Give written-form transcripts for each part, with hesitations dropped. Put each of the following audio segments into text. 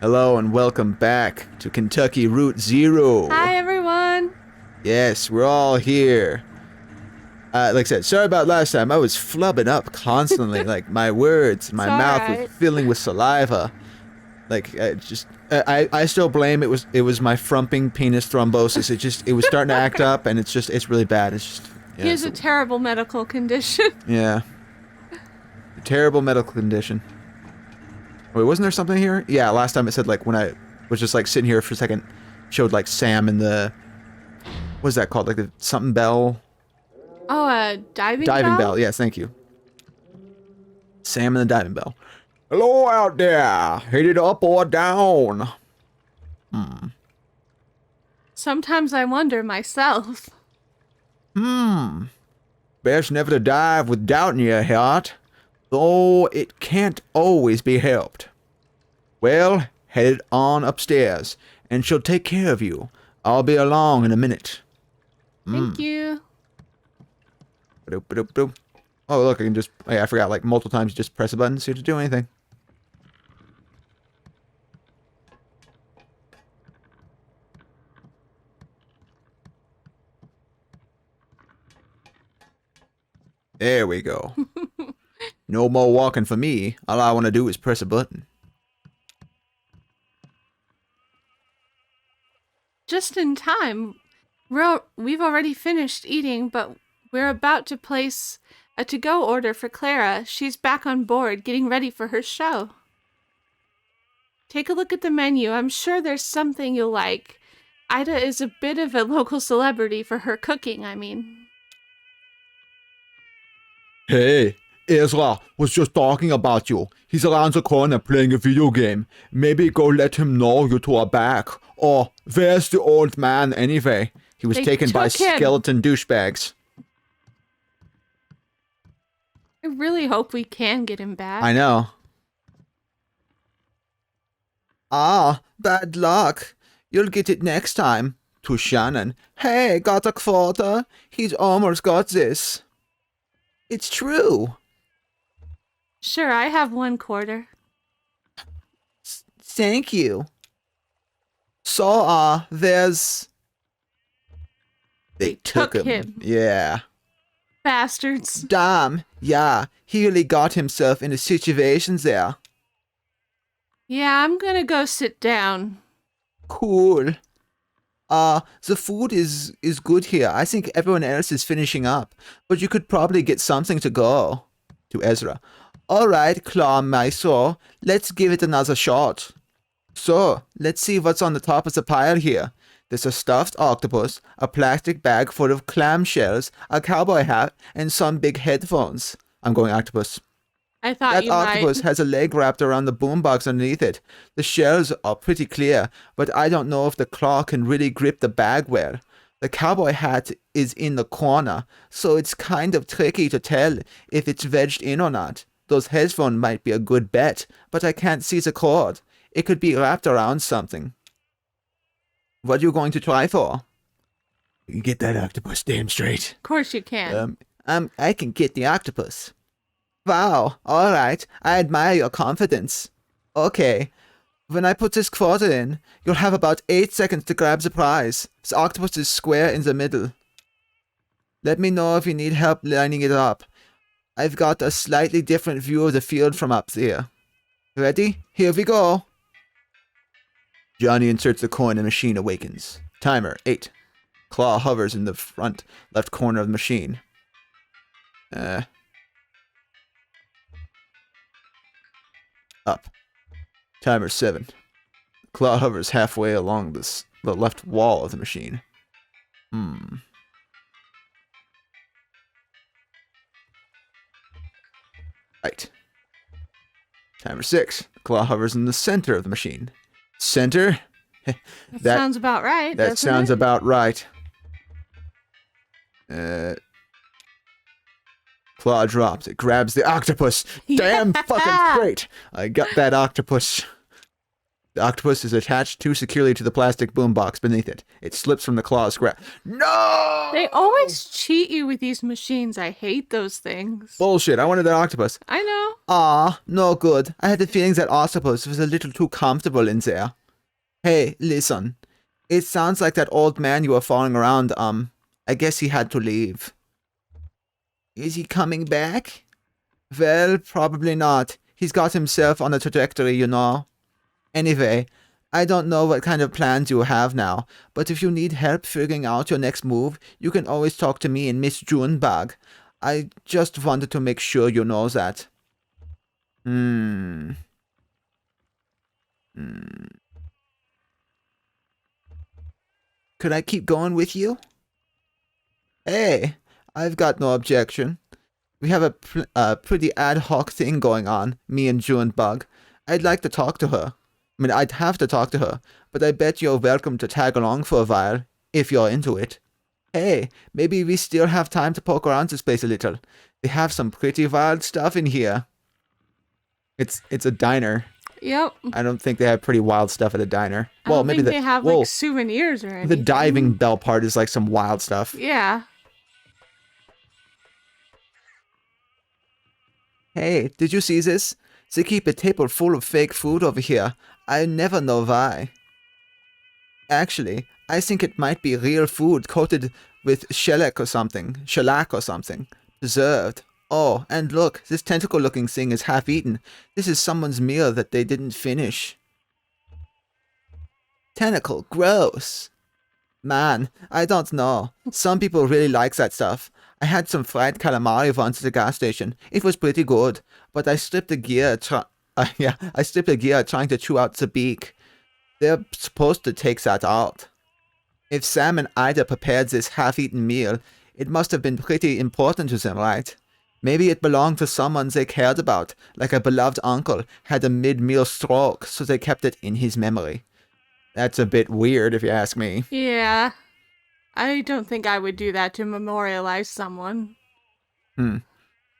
Hello and welcome back to Kentucky Route Zero. Hi, everyone. Yes, we're all here. Like I said, sorry about last time. I was flubbing up constantly. Like my words, my mouth was filling with saliva. Like I still blame it was my frumping penis thrombosis. It was starting to act up, and it's really bad. It's just He has a terrible medical condition. Yeah, a terrible medical condition. Wait, wasn't there something here? Yeah, last time it said like when I was just like sitting here for a second, showed like Sam and the what's that called? Like the something bell. Oh, a diving bell. Yes, thank you. Sam and the diving bell. Hello out there. Headed up or down? Sometimes I wonder myself. Best never to dive with doubt in your heart, though it can't always be helped. Well, headed on upstairs, and she'll take care of you. I'll be along in a minute. Thank you. Oh, look, I can just... Hey, I forgot, like, multiple times you just press a button so you have to do anything. There we go. No more walking for me. All I want to do is press a button. Just in time. We've already finished eating, but we're about to place a to-go order for Clara. She's back on board, getting ready for her show. Take a look at the menu. I'm sure there's something you'll like. Ida is a bit of a local celebrity for her cooking, I mean. Hey, Ezra was just talking about you. He's around the corner playing a video game. Maybe go let him know you two are back. Or, where's the old man anyway? He was taken by skeleton douchebags. I really hope we can get him back. I know. Ah, bad luck. You'll get it next time. To Shannon. Hey, got a quarter? He's almost got this. It's true. Sure, I have 1 quarter. Thank you. So, there's... They took him. Yeah. Bastards. Damn. Yeah, he really got himself into situations there. Yeah, I'm gonna go sit down. Cool. The food is good here. I think everyone else is finishing up, but you could probably get something to go. To Ezra. All right, Claw Mysore, let's give it another shot. So, let's see what's on the top of the pile here. There's a stuffed octopus, a plastic bag full of clamshells, a cowboy hat, and some big headphones. I'm going octopus. I thought you might. That octopus has a leg wrapped around the boombox underneath it. The shells are pretty clear, but I don't know if the claw can really grip the bag well. The cowboy hat is in the corner, so it's kind of tricky to tell if it's wedged in or not. Those headphones might be a good bet, but I can't see the cord. It could be wrapped around something. What are you going to try for? You can get that octopus damn straight. Of course you can. I can get the octopus. Wow, alright, I admire your confidence. Okay, when I put this quarter in, you'll have about 8 seconds to grab the prize. The octopus is square in the middle. Let me know if you need help lining it up. I've got a slightly different view of the field from up there. Ready? Here we go. Johnny inserts the coin and the machine awakens. Timer, 8. Claw hovers in the front left corner of the machine. Up. Timer 7. Claw hovers halfway along the left wall of the machine. Right. Timer 6. Claw hovers in the center of the machine. Center? That sounds about right. That sounds about right. Claw drops. It grabs the octopus. Damn fucking great. I got that octopus. The octopus is attached too securely to the plastic boombox beneath it. It slips from the claw's grasp. No! They always cheat you with these machines. I hate those things. Bullshit, I wanted that octopus. I know. Ah, no good. I had the feeling that octopus was a little too comfortable in there. Hey, listen. It sounds like that old man you were following around, I guess he had to leave. Is he coming back? Well, probably not. He's got himself on a trajectory, you know. Anyway, I don't know what kind of plans you have now, but if you need help figuring out your next move, you can always talk to me and Miss Junebug. I just wanted to make sure you know that. Could I keep going with you? Hey, I've got no objection. We have a pretty ad hoc thing going on, me and Junebug. I'd like to talk to her. I mean, I'd have to talk to her, but I bet you're welcome to tag along for a while, if you're into it. Hey, maybe we still have time to poke around this place a little. They have some pretty wild stuff in here. It's a diner. Yep. I don't think they have pretty wild stuff at a diner. I don't think they have whoa, like souvenirs or anything. the diving bell part is like some wild stuff. Yeah. Hey, did you see this? They keep a table full of fake food over here. I never know why. Actually, I think it might be real food coated with shellac or something. Preserved. Oh, and look, this tentacle-looking thing is half-eaten. This is someone's meal that they didn't finish. Tentacle, gross. Man, I don't know. Some people really like that stuff. I had some fried calamari once at the gas station. It was pretty good, but I stripped the gear trying to chew out the beak. They're supposed to take that out. If Sam and Ida prepared this half-eaten meal, it must have been pretty important to them, right? Maybe it belonged to someone they cared about, like a beloved uncle had a mid-meal stroke, so they kept it in his memory. That's a bit weird, if you ask me. Yeah. I don't think I would do that to memorialize someone.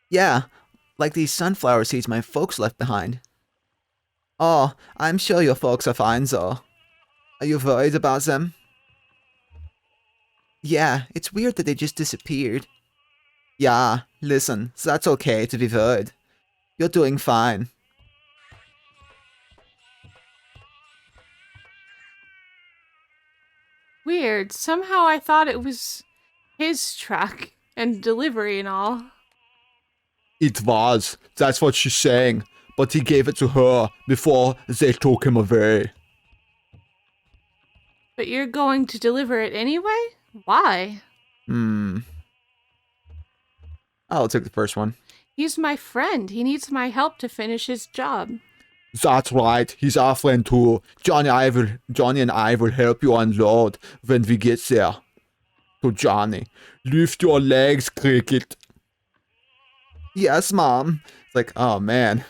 Yeah, like these sunflower seeds my folks left behind. Oh, I'm sure your folks are fine, though. Are you worried about them? Yeah, it's weird that they just disappeared. Yeah, listen, that's okay to be worried. You're doing fine. Weird. Somehow I thought it was his truck and delivery and all. It was. That's what she's saying. But he gave it to her before they took him away. But you're going to deliver it anyway? Why? I'll take the first one. He's my friend. He needs my help to finish his job. That's right. He's our friend too. Johnny and I will help you unload when we get there. To Johnny. Lift your legs, Cricket. Yes, Mom. It's like, oh man.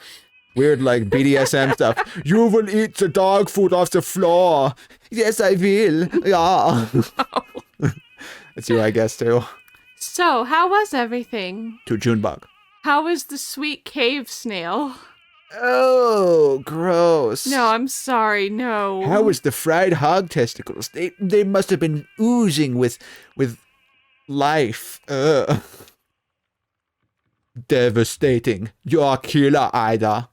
Weird, like, BDSM stuff. You will eat the dog food off the floor. Yes, I will. Yeah. That's you, I guess, too. So, how was everything? To Junebug. How was the sweet cave snail? Oh, gross. No, I'm sorry, no. How was the fried hog testicles? They must have been oozing with life. Devastating. You're a killer, Ida.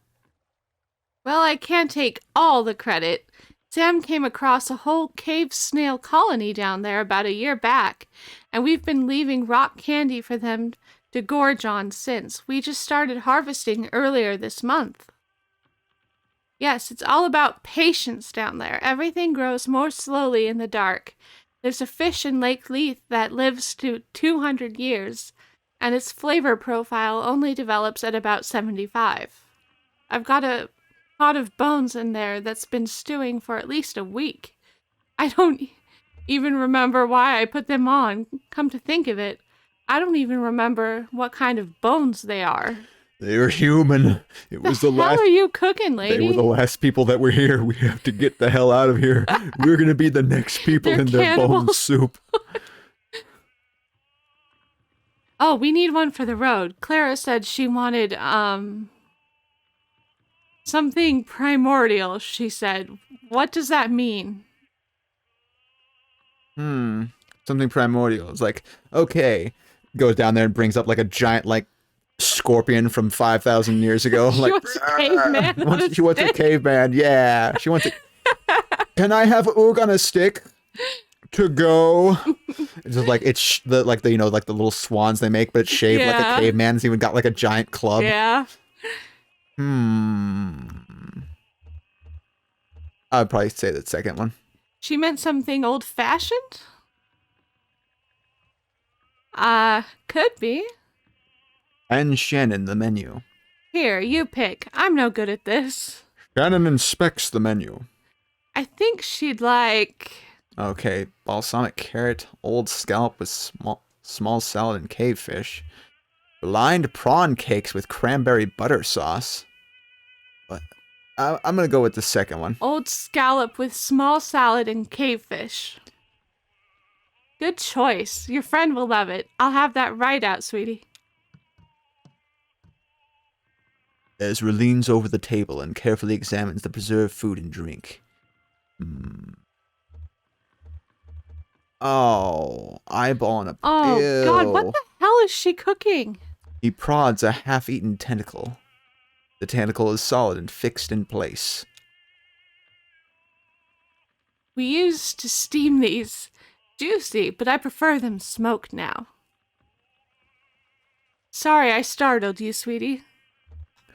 Well, I can't take all the credit. Sam came across a whole cave snail colony down there about a year back, and we've been leaving rock candy for them to gorge on since. We just started harvesting earlier this month. Yes, it's all about patience down there. Everything grows more slowly in the dark. There's a fish in Lake Leith that lives to 200 years, and its flavor profile only develops at about 75. I've got a pot of bones in there that's been stewing for at least a week. I don't even remember why I put them on. Come to think of it, I don't even remember what kind of bones they are. They were human. It was the How last. are you cooking, lady? They were the last people that were here. We have to get the hell out of here. We're gonna be the next people They're in their bone cannibals. soup. Oh, we need one for the road. Clara said she wanted, Something primordial, she said. What does that mean? Something primordial. It's like, okay. Goes down there and brings up like a giant, like, scorpion from 5,000 years ago. She Like, wants a caveman on a she wants a stick. caveman. Yeah. She wants a. Can I have Oog on a stick? To go. It's just like, it's the, like, the, you know, like the little swans they make, but it's shaved like Yeah. a caveman. It's even got like a giant club. Yeah. I'd probably say the second one. She meant something old-fashioned? Could be. And Shannon, the menu. Here, you pick. I'm no good at this. Shannon inspects the menu. I think she'd like... Okay, balsamic carrot, old scallop with small salad and cavefish. Blind prawn cakes with cranberry butter sauce. But I'm gonna go with the second one. Old scallop with small salad and cavefish. Good choice. Your friend will love it. I'll have that right out, sweetie. Ezra leans over the table and carefully examines the preserved food and drink. Oh, eyeball and a... Oh, Ew. God, what the hell is she cooking? He prods a half-eaten tentacle. The tentacle is solid and fixed in place. We used to steam these. Juicy, but I prefer them smoked now. Sorry I startled you, sweetie.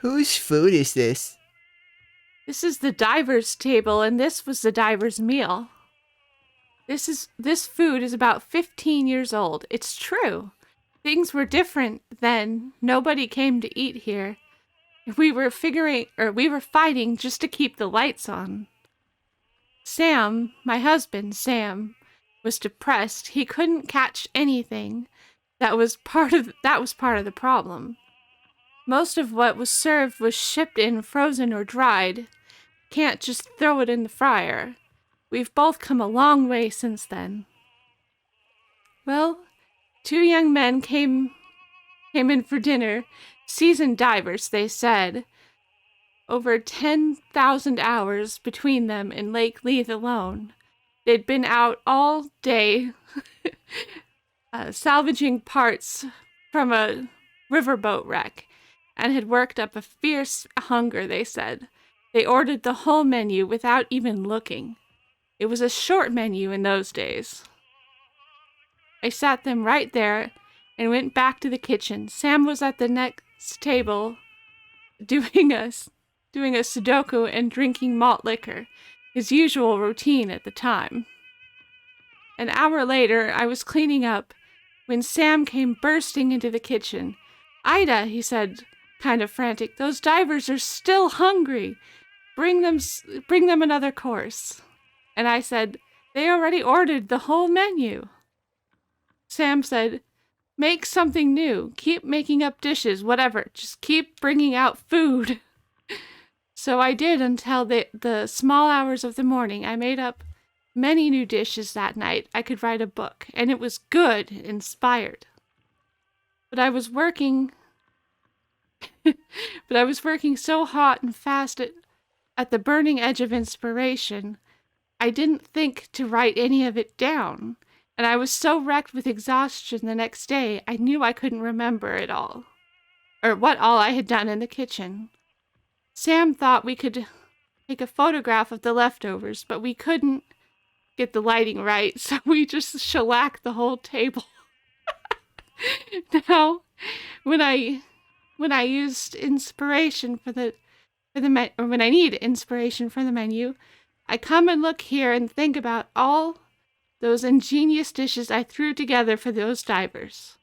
Whose food is this? This is the diver's table, and this was the diver's meal. This food is about 15 years old. It's true. Things were different then. Nobody came to eat here. We were fighting just to keep the lights on. Sam, my husband, Sam, was depressed. He couldn't catch anything. That was part of the problem. Most of what was served was shipped in frozen or dried. Can't just throw it in the fryer. We've both come a long way since then. Well, 2 young men came in for dinner. Seasoned divers, they said. Over 10,000 hours between them in Lake Leith alone. They'd been out all day salvaging parts from a riverboat wreck and had worked up a fierce hunger, they said. They ordered the whole menu without even looking. It was a short menu in those days. I sat them right there and went back to the kitchen. Sam was at the next table doing a Sudoku and drinking malt liquor, his usual routine at the time. An hour later, I was cleaning up when Sam came bursting into the kitchen. Ida, he said, kind of frantic, those divers are still hungry. Bring them another course. And I said, they already ordered the whole menu. Sam said, make something new. Keep making up dishes, whatever. Just keep bringing out food. So I did until the small hours of the morning. I made up many new dishes that night. I could write a book, and it was good, inspired. But I was working so hot and fast at the burning edge of inspiration, I didn't think to write any of it down. And I was so wrecked with exhaustion the next day, I knew I couldn't remember it all. Or what all I had done in the kitchen. Sam thought we could take a photograph of the leftovers, but we couldn't get the lighting right, so we just shellacked the whole table. Now, when I used inspiration when I need inspiration for the menu, I come and look here and think about all those ingenious dishes I threw together for those divers.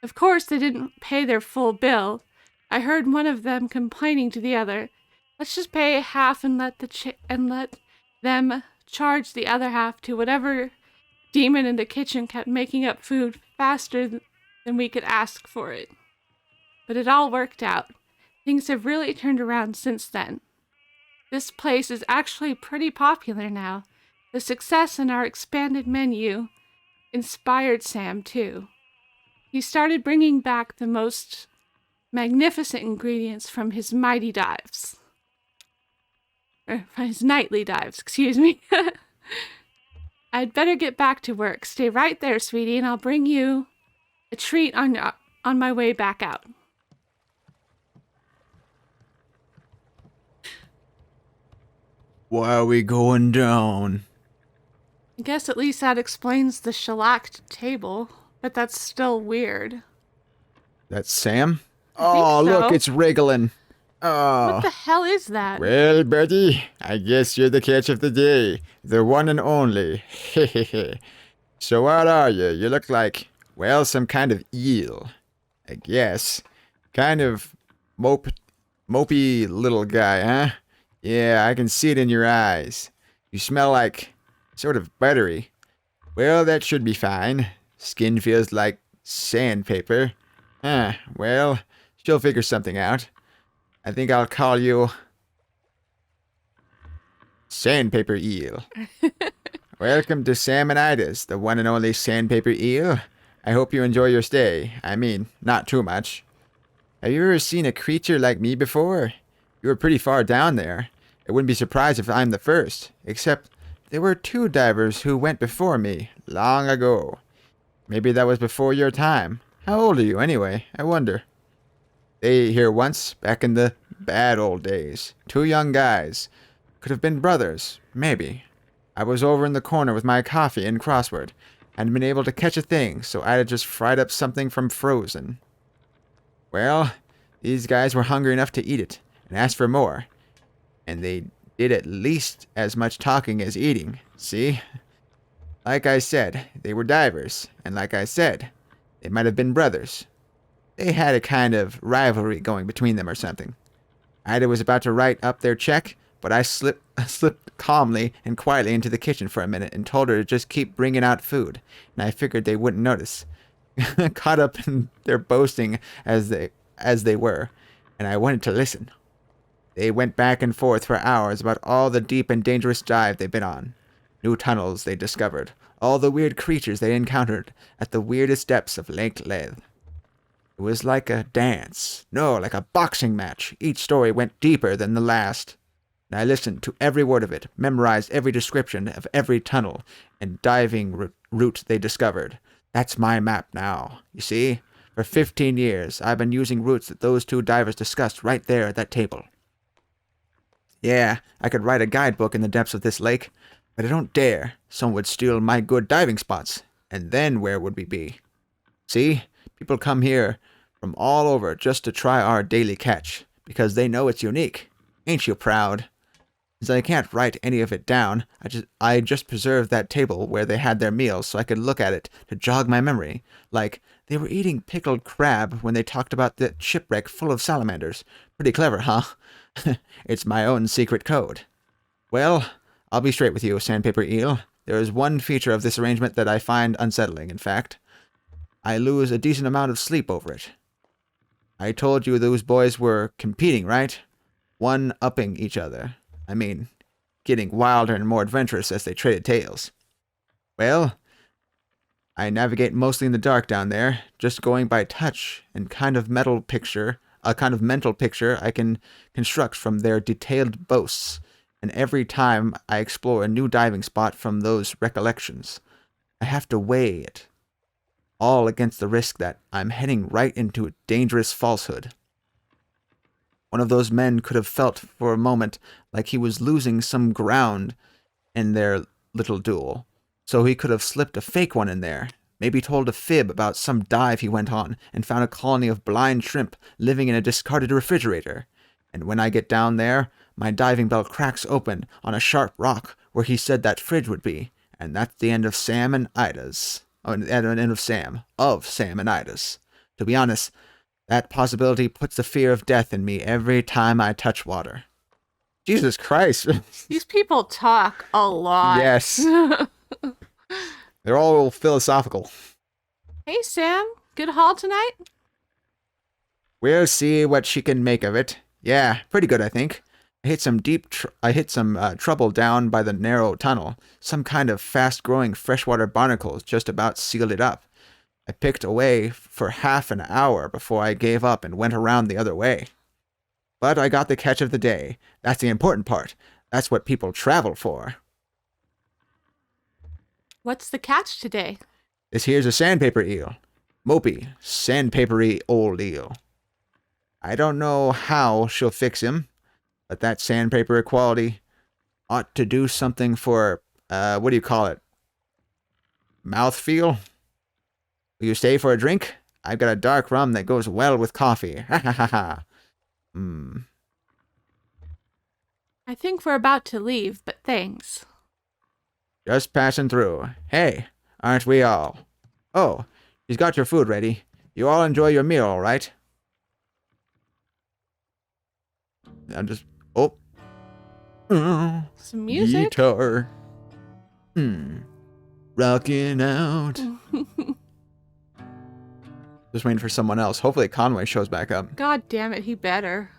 Of course, they didn't pay their full bill. I heard one of them complaining to the other, let's just pay half and let them charge the other half to whatever demon in the kitchen kept making up food faster than we could ask for it. But it all worked out. Things have really turned around since then. This place is actually pretty popular now. The success in our expanded menu inspired Sam, too. He started bringing back the most magnificent ingredients from his mighty dives. Or his nightly dives, excuse me. I'd better get back to work. Stay right there, sweetie, and I'll bring you a treat on my way back out. Why are we going down? I guess at least that explains the shellacked table, but that's still weird. That's Sam? think Oh, look, so. it's wriggling. What Oh. the hell is that? Well, Bertie, I guess you're the catch of the day. The one and only. Hehehe. So what are you? You look like, well, some kind of eel. I guess. Kind of mopey little guy, huh? Yeah, I can see it in your eyes. You smell like sort of buttery. Well, that should be fine. Skin feels like sandpaper. Well, she'll figure something out. I think I'll call you Sandpaper Eel. Welcome to Salmonitis, the one and only Sandpaper Eel. I hope you enjoy your stay. I mean, not too much. Have you ever seen a creature like me before? You were pretty far down there. I wouldn't be surprised if I'm the first, except there were 2 divers who went before me, long ago. Maybe that was before your time. How old are you, anyway? I wonder. They here once, back in the bad old days. 2 young guys. Could have been brothers, maybe. I was over in the corner with my coffee and crossword. Hadn't been able to catch a thing, so I'd have just fried up something from Frozen. Well, these guys were hungry enough to eat it, and asked for more. And they did at least as much talking as eating, see? Like I said, they were divers, and like I said, they might have been brothers. They had a kind of rivalry going between them or something. Ida was about to write up their check, but I slipped calmly and quietly into the kitchen for a minute and told her to just keep bringing out food, and I figured they wouldn't notice. Caught up in their boasting as they were, and I wanted to listen. They went back and forth for hours about all the deep and dangerous dive they'd been on. New tunnels they discovered, all the weird creatures they encountered at the weirdest depths of Lake Lethe. It was like a dance. No, like a boxing match. Each story went deeper than the last. And I listened to every word of it, memorized every description of every tunnel and diving route they discovered. That's my map now. You see? For 15 years, I've been using routes that those 2 divers discussed right there at that table. Yeah, I could write a guidebook in the depths of this lake, but I don't dare. Someone would steal my good diving spots, and then where would we be? See? People come here from all over just to try our daily catch, because they know it's unique. Ain't you proud? Since I can't write any of it down, I just preserved that table where they had their meals so I could look at it to jog my memory. Like, they were eating pickled crab when they talked about the shipwreck full of salamanders. Pretty clever, huh? It's my own secret code. Well, I'll be straight with you, Sandpaper Eel. There is one feature of this arrangement that I find unsettling, in fact. I lose a decent amount of sleep over it. I told you those boys were competing, right? One-upping each other. I mean, getting wilder and more adventurous as they traded tales. Well, I navigate mostly in the dark down there, just going by touch and a kind of mental picture I can construct from their detailed boasts, and every time I explore a new diving spot from those recollections, I have to weigh it, all against the risk that I'm heading right into a dangerous falsehood. One of those men could have felt for a moment like he was losing some ground in their little duel, so he could have slipped a fake one in there, maybe told a fib about some dive he went on and found a colony of blind shrimp living in a discarded refrigerator. And when I get down there, my diving bell cracks open on a sharp rock where he said that fridge would be, and that's the end of Sam and Ida's. Oh, the end of Sam and Ida's. To be honest, that possibility puts the fear of death in me every time I touch water. Jesus Christ. These people talk a lot. Yes. They're all philosophical. Hey, Sam. Good haul tonight? We'll see what she can make of it. Yeah, pretty good, I think. I hit some trouble down by the narrow tunnel. Some kind of fast-growing freshwater barnacles just about sealed it up. I picked away for half an hour before I gave up and went around the other way. But I got the catch of the day. That's the important part. That's what people travel for. What's the catch today? This here's a sandpaper eel. Mopey, sandpapery old eel. I don't know how she'll fix him, but that sandpaper quality ought to do something for, what do you call it? Mouthfeel? Will you stay for a drink? I've got a dark rum that goes well with coffee. Ha ha ha ha. I think we're about to leave, but thanks. Just passing through. Hey, aren't we all? Oh, she's got your food ready. You all enjoy your meal, all right? I'm just... Oh. Some music? Guitar. Rocking out. Just waiting for someone else. Hopefully Conway shows back up. God damn it, he better.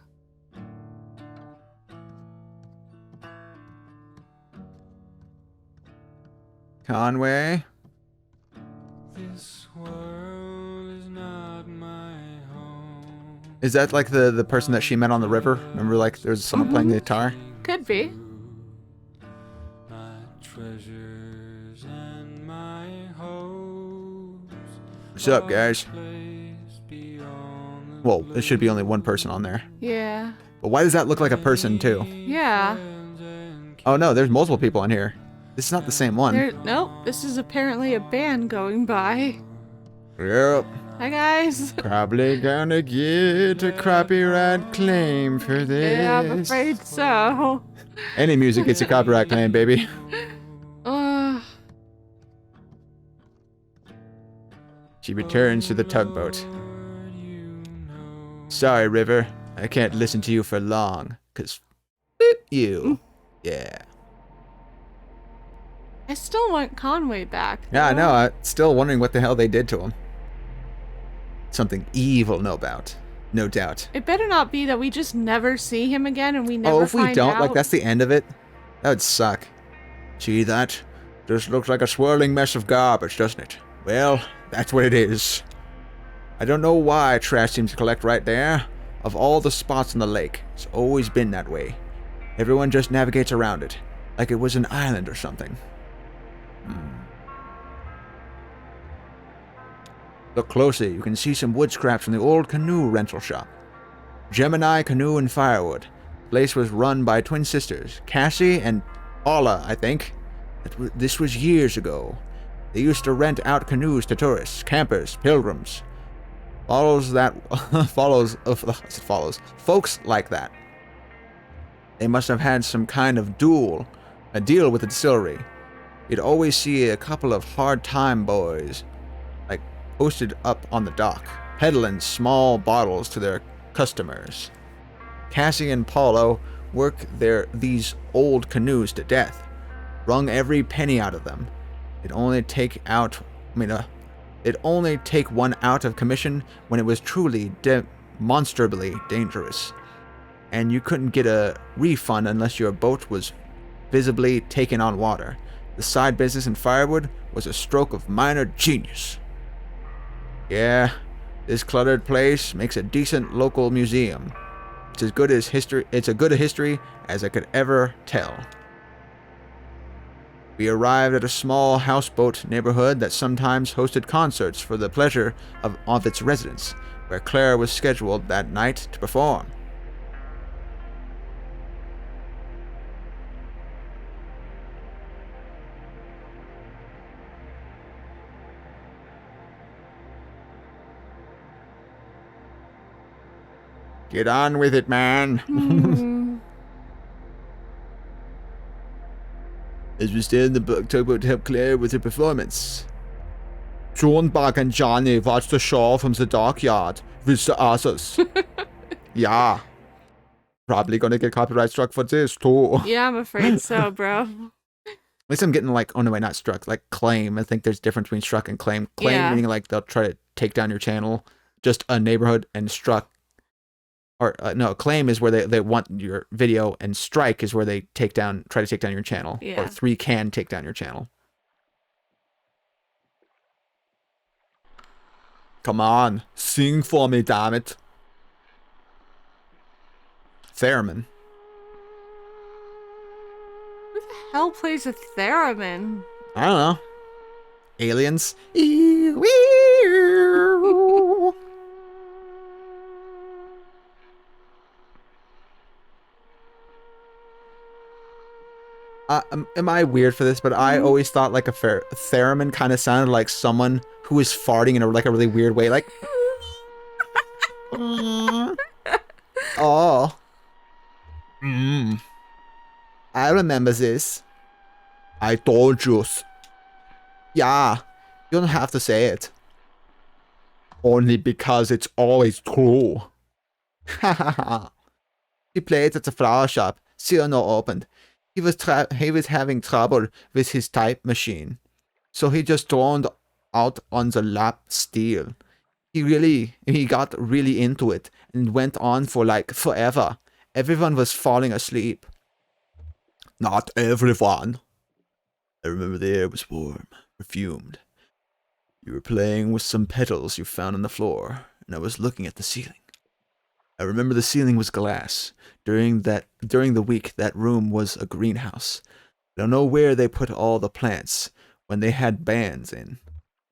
Conway? This world is not my home. Is that like the person that she met on the river? Remember, like, there's someone playing the guitar? Could be. My treasures and my hopes. What's up, guys? Placed beyond the Well, there should be only one person on there. Yeah. But why does that look like a person, too? Yeah. Oh, no, there's multiple people in here. This is not the same one. Nope, this is apparently a band going by. Yep. Hi, guys. Probably gonna get a copyright claim for this. Yeah, I'm afraid so. Any music gets a copyright claim, baby. She returns to the tugboat. Sorry, River. I can't listen to you for long, 'cause you. Yeah. I still want Conway back. Yeah, I though. know. I'm still wondering what the hell they did to him. Something evil, no doubt. No doubt. It better not be that we just never see him again and we never Oh, if we find don't, out. like, that's the end of it? That would suck. See that? Just looks like a swirling mess of garbage, doesn't it? Well, that's what it is. I don't know why trash seems to collect right there. Of all the spots on the lake, it's always been that way. Everyone just navigates around it, like it was an island or something. Look closely, you can see some wood scraps from the old canoe rental shop. Gemini Canoe and Firewood. The place was run by twin sisters, Cassie and Paula, I think. This was years ago. They used to rent out canoes to tourists, campers, pilgrims. Folks like that. They must have had some kind of deal with the distillery. You'd always see a couple of hard-time boys, like, posted up on the dock, peddling small bottles to their customers. Cassie and Paulo worked these old canoes to death, wrung every penny out of them. It'd only take one out of commission when it was truly demonstrably dangerous, and you couldn't get a refund unless your boat was visibly taken on water. The side business in Firewood was a stroke of minor genius. Yeah, this cluttered place makes a decent local museum. It's as good a history as I could ever tell. We arrived at a small houseboat neighborhood that sometimes hosted concerts for the pleasure of its residents, where Clara was scheduled that night to perform. Get on with it, man. As we stay in the tugboat to help Claire with her performance. John Buck and Johnny watched the show from the dockyard with the others. Yeah. Probably gonna get copyright struck for this, too. Yeah, I'm afraid so, bro. At least I'm getting, like, oh no, wait, not struck, like, claim. I think there's a difference between struck and claim. Claim Yeah. meaning, like, they'll try to take down your channel, just a neighborhood, and struck. Or, no, claim is where they want your video, and strike is where they try to take down your channel. Yeah. Or 3 can take down your channel. Come on, sing for me, damn it. Theremin. Who the hell plays a theremin? I don't know. Aliens? Am I weird for this? But I always thought like a theremin kind of sounded like someone who was farting in a really weird way, like. Oh. I remember this. I told you. Yeah, you don't have to say it. Only because it's always true. He played at the flower shop. Cyrano opened. He was having trouble with his type machine, so he just droned out on the lap steel. He got really into it and went on for like forever. Everyone was falling asleep. Not everyone. I remember the air was warm, perfumed. You were playing with some petals you found on the floor, and I was looking at the ceiling. I remember the ceiling was glass. During the week, that room was a greenhouse. I don't know where they put all the plants when they had bands in.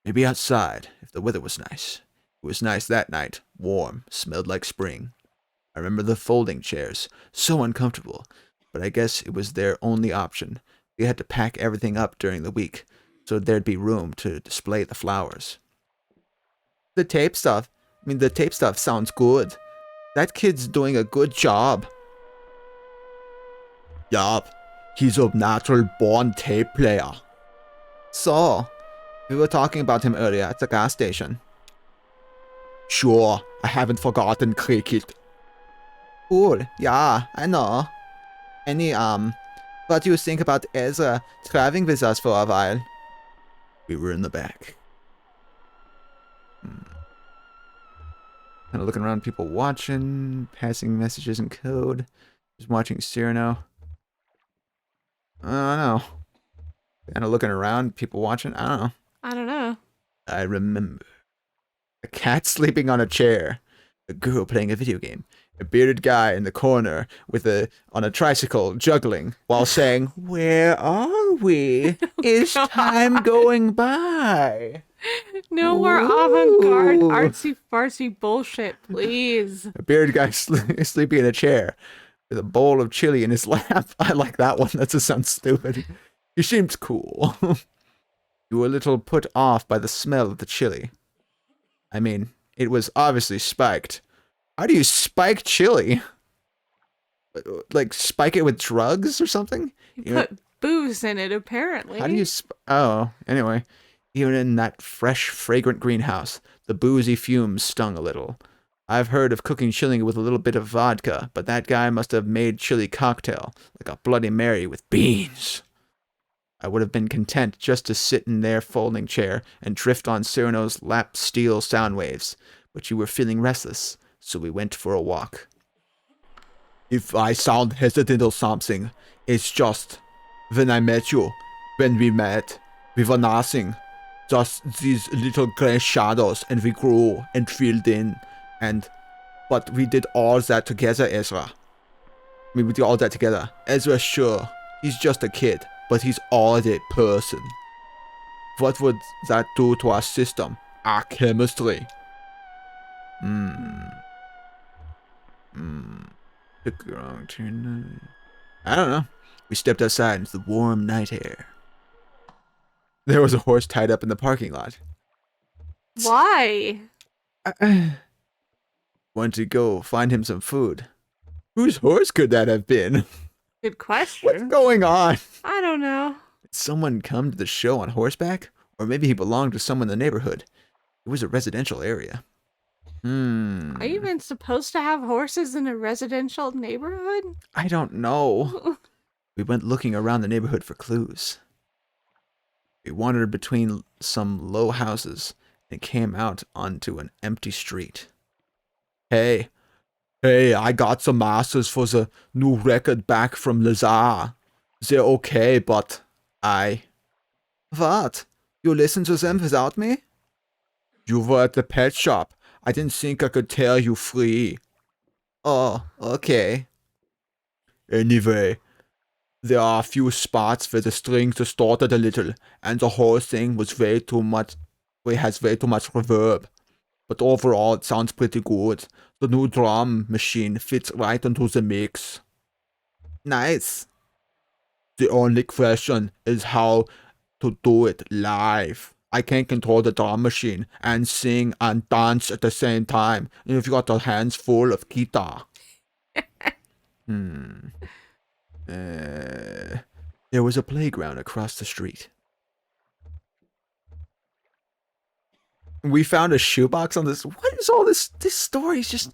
Maybe outside, if the weather was nice. It was nice that night, warm, smelled like spring. I remember the folding chairs, so uncomfortable, but I guess it was their only option. They had to pack everything up during the week, so there'd be room to display the flowers. The tape stuff sounds good. That kid's doing a good job. Yup, he's a natural born tape player. So, we were talking about him earlier at the gas station. Sure, I haven't forgotten cricket. Cool, yeah, I know. What do you think about Ezra traveling with us for a while? We were in the back. Kind of looking around, people watching, passing messages in code. Just watching Cyrano. I don't know. Kind of looking around, people watching. I don't know. I don't know. I remember. A cat sleeping on a chair. A girl playing a video game. A bearded guy in the corner on a tricycle juggling while saying, "Where are we? Is time going by?" No more avant-garde artsy-fartsy bullshit, please. A bearded guy sleeping in a chair with a bowl of chili in his lap. I like that one. That just sounds stupid. He seems cool. You were a little put off by the smell of the chili. I mean, it was obviously spiked. How do you spike chili? Like, spike it with drugs or something? You put booze in it, apparently. How do you... anyway. Even in that fresh, fragrant greenhouse, the boozy fumes stung a little. I've heard of cooking chili with a little bit of vodka, but that guy must have made chili cocktail, like a Bloody Mary with beans. I would have been content just to sit in their folding chair and drift on Cyrano's lap steel sound waves, but you were feeling restless, so we went for a walk. If I sound hesitant or something, it's just when we met, we were nothing. Just these little gray shadows, and we grew and filled in, but we did all that together, Ezra. We did all that together. Ezra, sure, he's just a kid, but he's already a person. What would that do to our system, our chemistry? Took a wrong turn. I don't know. We stepped outside into the warm night air. There was a horse tied up in the parking lot. Why? Went to go find him some food. Whose horse could that have been? Good question. What's going on? I don't know. Did someone come to the show on horseback? Or maybe he belonged to someone in the neighborhood. It was a residential area. Are you even supposed to have horses in a residential neighborhood? I don't know. We went looking around the neighborhood for clues. We wandered between some low houses and came out onto an empty street. Hey, I got some masters for the new record back from Lazar. They're okay, but What? You listen to them without me? You were at the pet shop. I didn't think I could tear you free. Oh, okay. Anyway, there are a few spots where the strings distorted a little, and the whole thing was way too much. It has way too much reverb. But overall, it sounds pretty good. The new drum machine fits right into the mix. Nice. The only question is how to do it live. I can't control the drum machine and sing and dance at the same time if you got your hands full of guitar. There was a playground across the street. We found a shoebox on this. What is all this? This story is just.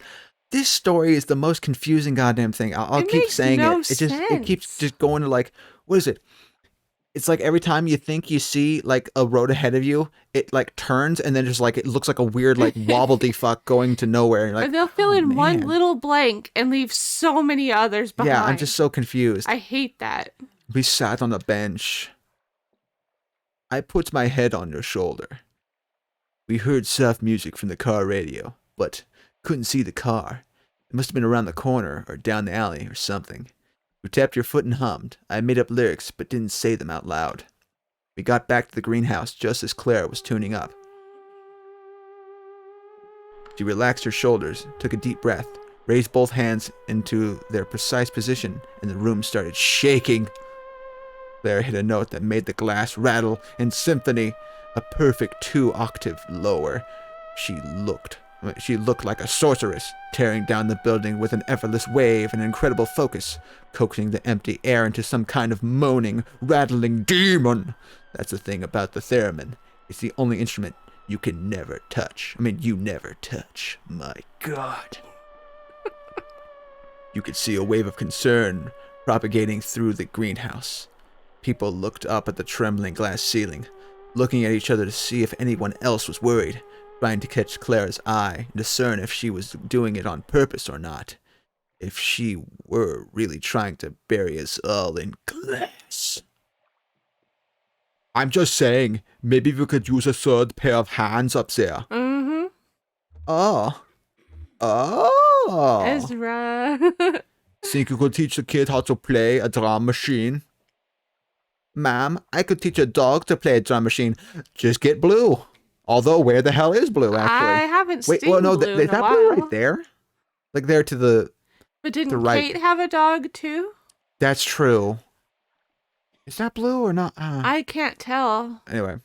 This story is the most confusing goddamn thing. I'll It keep makes saying no it. It keeps sense. just going to like, what is it? It's like every time you think you see like a road ahead of you, it like turns and then just like it looks like a weird like wobbledy fuck going to nowhere. And you're Or like, they'll fill "Oh, in one man." little blank and leave so many others behind. Yeah, I'm just so confused. I hate that. We sat on a bench. I put my head on your shoulder. We heard soft music from the car radio, but couldn't see the car. It must have been around the corner or down the alley or something. You tapped your foot and hummed. I made up lyrics but didn't say them out loud. We got back to the greenhouse just as Clara was tuning up. She relaxed her shoulders, took a deep breath, raised both hands into their precise position, and the room started shaking. Clara hit a note that made the glass rattle in symphony, a perfect 2 octaves lower. She looked like a sorceress, tearing down the building with an effortless wave and incredible focus, coaxing the empty air into some kind of moaning, rattling demon. That's the thing about the theremin. It's the only instrument you can never touch. I mean, you never touch. My God. You could see a wave of concern propagating through the greenhouse. People looked up at the trembling glass ceiling, looking at each other to see if anyone else was worried, trying to catch Clara's eye and discern if she was doing it on purpose or not. If she were really trying to bury us all in glass. I'm just saying, maybe we could use a third pair of hands up there. Mm-hmm. Oh. Oh. Ezra. Think you could teach the kid how to play a drum machine? Ma'am, I could teach a dog to play a drum machine. Just get Blue. Although, where the hell is Blue, I actually? haven't Wait, seen well, no, Blue is in a that while. Blue right there? Like there to the... But didn't right. Kate have a dog too? That's true. Is that Blue or not? I can't tell. Anyway.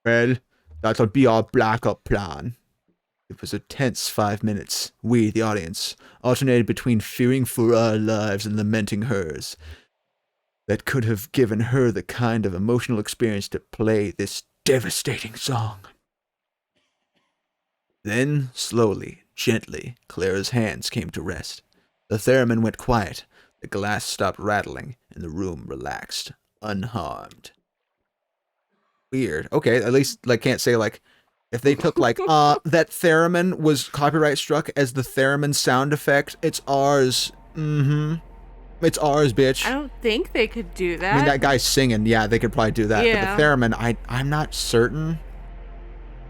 Well, that'll be our backup plan. It was a tense 5 minutes. We, the audience, alternated between fearing for our lives and lamenting hers. That could have given her the kind of emotional experience to play this devastating song. Then, slowly, gently, Clara's hands came to rest. The theremin went quiet, the glass stopped rattling, and the room relaxed, unharmed. Weird. Okay, at least, like, can't say, like, if they took, like, that theremin was copyright struck as the theremin sound effect, it's ours. Mm-hmm. It's ours, bitch. I don't think they could do that. I mean, that guy's singing. Yeah, they could probably do that. Yeah. But the theremin, I'm not certain.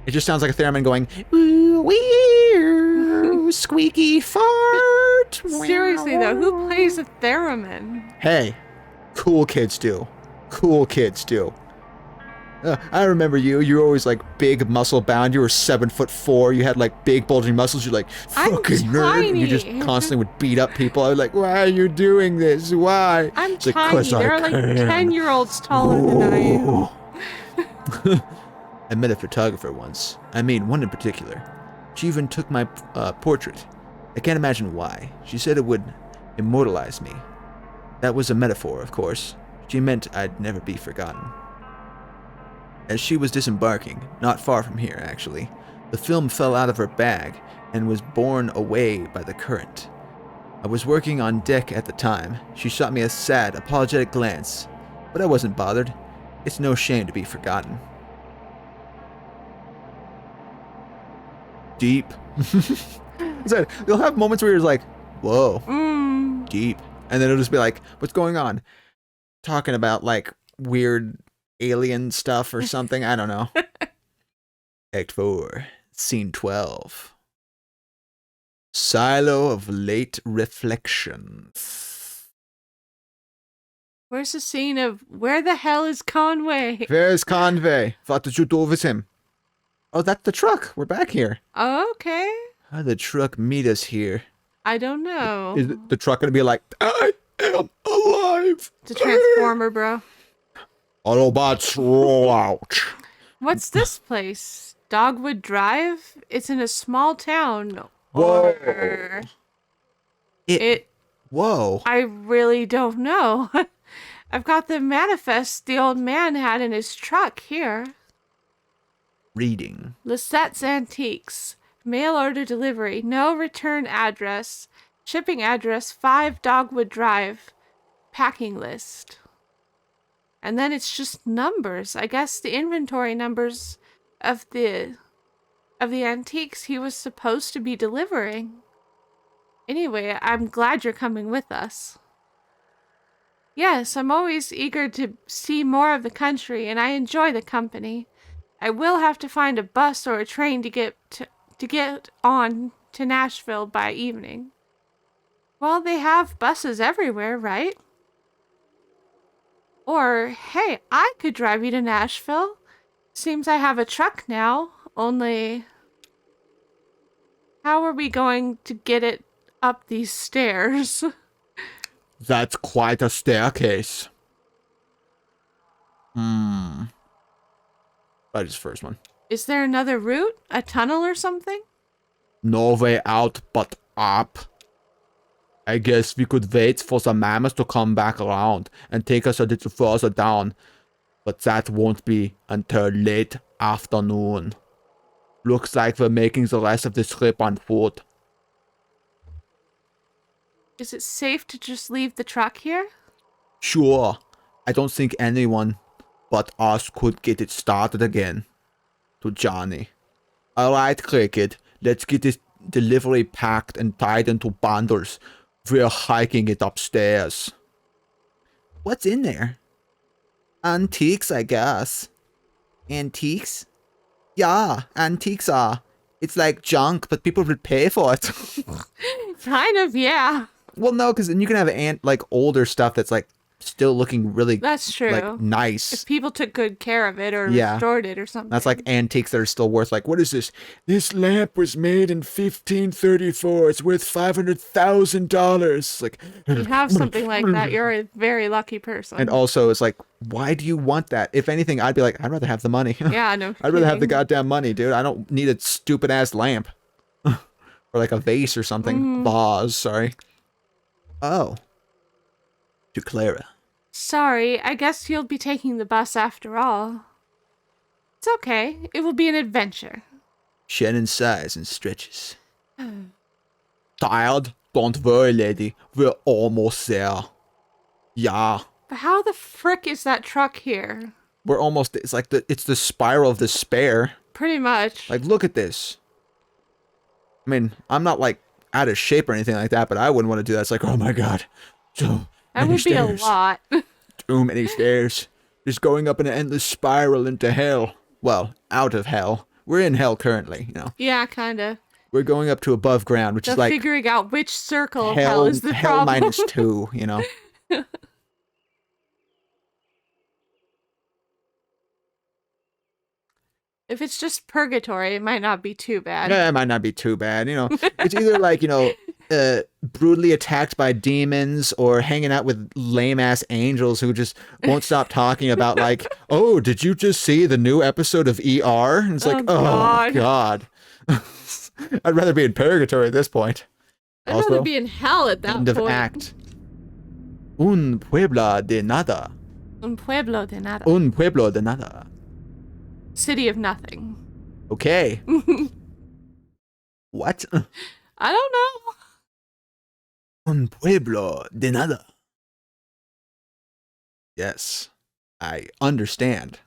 It just sounds like a theremin going, ooh, wee, squeaky fart. Seriously though, who plays a theremin? Hey, cool kids do. Cool kids do. I remember you. You were always like big muscle bound. You were 7'4". You had like big bulging muscles. You're like I'm fucking nerd. And you just tiny. constantly would beat up people. I was like, why are you doing this? Why? I'm It's like, tiny. 'cause I There are like can. 10-year-olds taller than I am. I met a photographer once. I mean, one in particular. She even took my portrait. I can't imagine why. She said it would immortalize me. That was a metaphor, of course. She meant I'd never be forgotten. As she was disembarking, not far from here actually, the film fell out of her bag and was borne away by the current. I was working on deck at the time. She shot me a sad, apologetic glance, but I wasn't bothered. It's no shame to be forgotten. Deep. So you'll have moments where you're like, whoa, deep. And then it'll just be like, what's going on? Talking about like weird alien stuff or something. I don't know. Act 4, Scene 12. Silo of Late Reflections. Where's the scene of where the hell is Conway? Where's Conway? What did you do with him? Oh, that's the truck. We're back here. Okay. How did the truck meet us here? I don't know. Is the truck gonna be like, I am alive? It's a transformer, bro. Autobots roll out. What's this place? Dogwood Drive? It's in a small town. Whoa. Or It. Whoa. I really don't know. I've got the manifest the old man had in his truck here. Reading. Lisette's Antiques. Mail order delivery. No return address. Shipping address 5 Dogwood Drive. Packing list. And then it's just numbers. I guess the inventory numbers of the antiques he was supposed to be delivering. Anyway, I'm glad you're coming with us. Yes, I'm always eager to see more of the country, and I enjoy the company. I will have to find a bus or a train to get on to Nashville by evening. Well, they have buses everywhere, right? Or, hey, I could drive you to Nashville. Seems I have a truck now, only... How are we going to get it up these stairs? That's quite a staircase. That is the first one. Is there another route? A tunnel or something? No way out but up. I guess we could wait for the mammoth to come back around and take us a little further down. But that won't be until late afternoon. Looks like we're making the rest of this trip on foot. Is it safe to just leave the truck here? Sure, I don't think anyone but us could get it started again. To Johnny. Alright, Cricket, let's get this delivery packed and tied into bundles. We're hiking it upstairs. What's in there? Antiques, I guess. Antiques? Yeah, antiques are. It's like junk, but people would pay for it. Kind of, yeah. Well, no, because then you can have like older stuff that's like still looking really That's true. like nice. If people took good care of it or Yeah. restored it or something. That's like antiques that are still worth like, what is this? This lamp was made in 1534. It's worth $500,000. Like, If you have something like that, you're a very lucky person. and also it's like, why do you want that? If anything, I'd be like, I'd rather have the money. Yeah, no I'd rather have the kidding. goddamn money, dude. I don't need a stupid ass lamp. Or like a vase or something. Vase, sorry. Oh. To Clara. Sorry, I guess you'll be taking the bus after all. It's okay. It will be an adventure. Shannon sighs and stretches. Tired? Don't worry, lady. We're almost there. Yeah. But how the frick is that truck here? We're almost, it's like it's the spiral of despair. Pretty much. Like, look at this. I mean, I'm not like out of shape or anything like that, but I wouldn't want to do that. It's like, oh my god. So That many would be a stairs. lot. Too many stairs. Just going up an endless spiral into hell. Well, out of hell. We're in hell currently, you know. Yeah, kinda. We're going up to above ground, which Just is like figuring out which circle of hell is the hell problem. -2, you know. If it's just purgatory, it might not be too bad. Yeah, it might not be too bad, you know. It's either like, you know, brutally attacked by demons or hanging out with lame ass angels who just won't stop talking about like, oh, did you just see the new episode of ER? And it's like, Oh, oh god. I'd rather be in purgatory at this point. I'd Also, rather be in hell at that End of point. act. Un pueblo de nada. Un pueblo de nada. Un pueblo de nada. City of nothing. Okay. What? I don't know. Un pueblo de nada. Yes, I understand.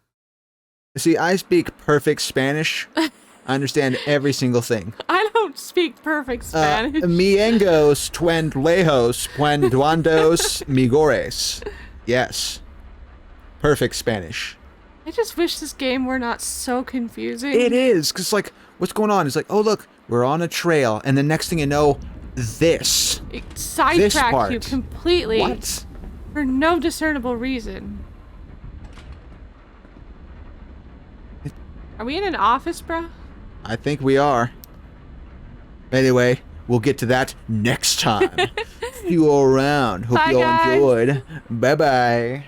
See, I speak perfect Spanish. I understand every single thing. I don't speak perfect Spanish. Miengos lejos puenduandos migores. Yes. Perfect Spanish. I just wish this game were not so confusing. It is, because, like, what's going on? It's like, oh, look, we're on a trail, and the next thing you know, this. It sidetracked part. you completely What? for no discernible reason. Are we in an office, bro? I think we are. Anyway, we'll get to that next time. See you all around. Hope Bye, you all guys. enjoyed. Bye-bye.